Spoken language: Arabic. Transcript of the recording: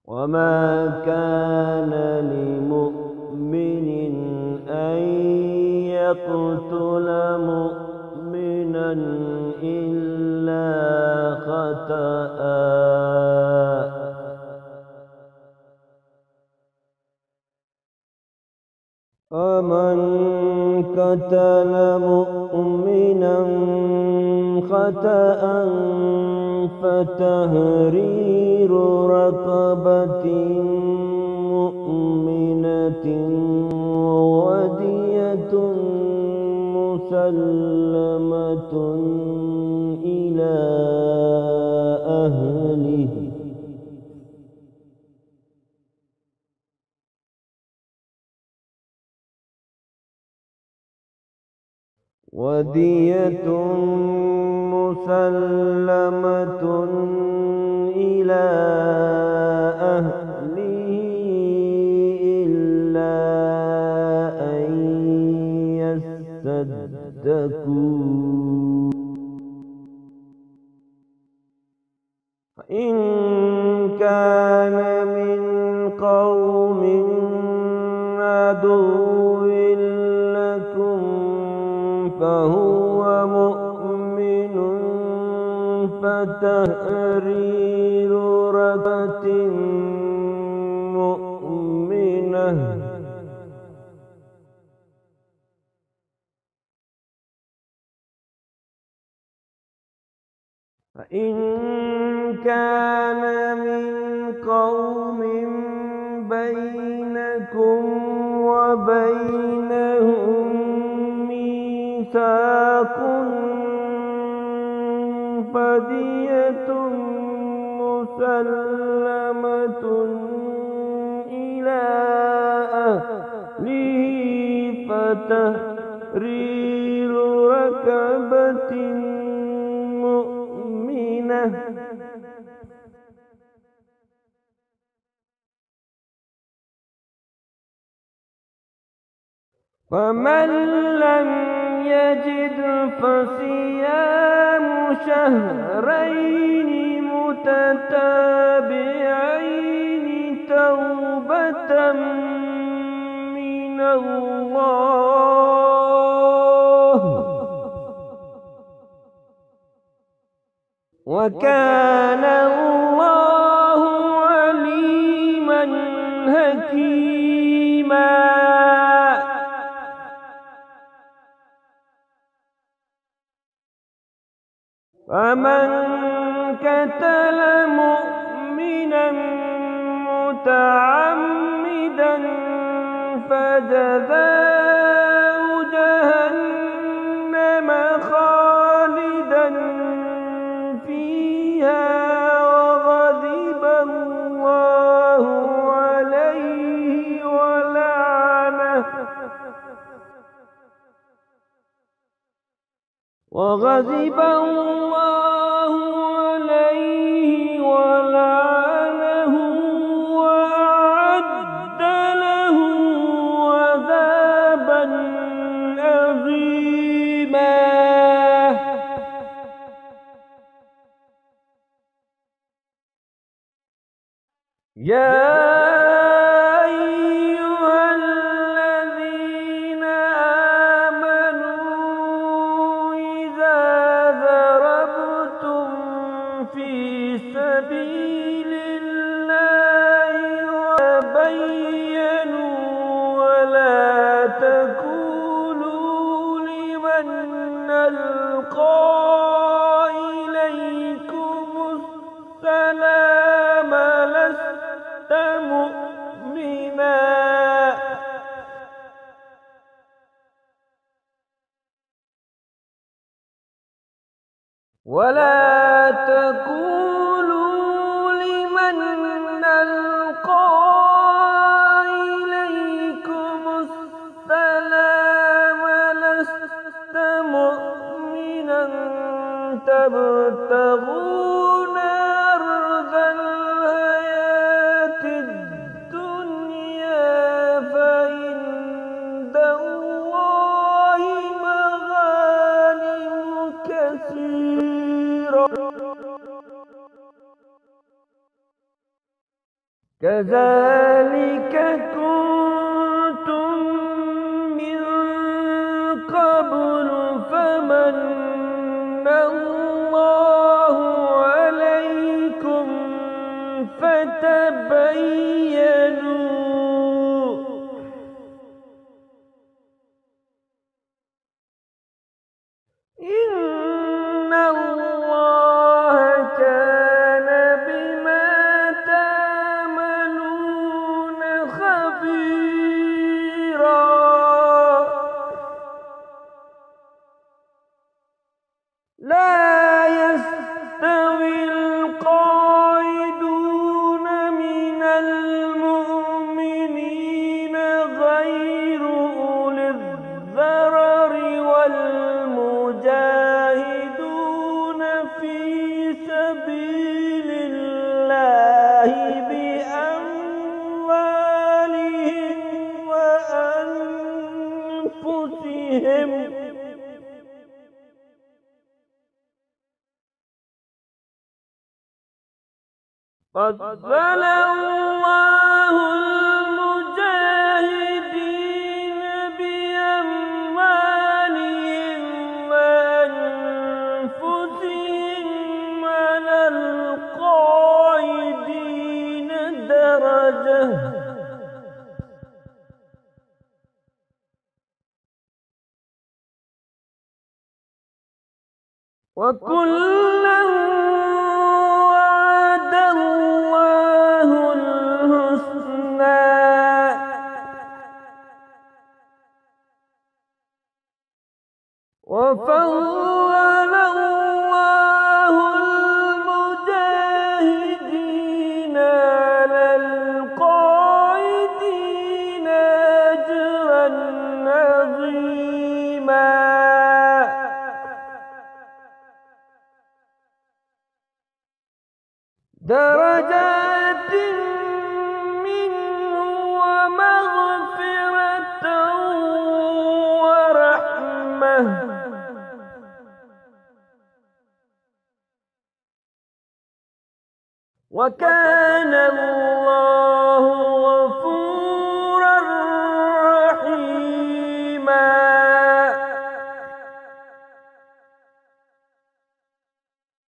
وما كان لمؤمن أن يقتل مؤمنا إلا خطأ، ومن قتل مؤمنا خطأ فتحرير رقبة مؤمنة ودية مسلمة إلى أهله، ودية مسلمة إلى أهله إلا أن يصدقوا، فإن كان من قوم عدو لكم فهو مؤمن فتحرير رقبة مؤمنة، فإن كان من قوم بينكم وبينهم ميثاق فدية مسلمة إلى أهله فتحرير رقبة مؤمنة، فمن لم يجد فصيام شهرين متتابعين توبة من الله، وكان الله عليما حكيما. فمن قتل مؤمنا متعمدا فجزاؤه جهنم خالدا فيها وغضب الله عليه ولعنه وأعد له عذابا عظيما. يا أيها الذين آمنوا إذا ضربتم في سبيل الله وتبينوا ولا تقولوا لمن ألقى إليكم السلام لست مؤمنا ولا تقولوا لمن ألقى إليكم السلام لست مؤمنا تبتغون عرض الحياة الدنيا فعند الله مغانم كثيرة كذلك كنتم من قبل فمن الله عليكم فتبينوا إن الله كان بما تعملون خبيرا لا يستوي القاعدون من المؤمنين غير أولي الضرر والمجاهدون في سبيل الله بأموالهم وأنفسهم فضل الله المجاهدين بأموالهم وأنفسهم على القاعدين درجة وكلا وعد الله الحسنى وفضل الله المجاهدين على القاعدين أجرا عظيما درجات منه ومغفرة ورحمة وكان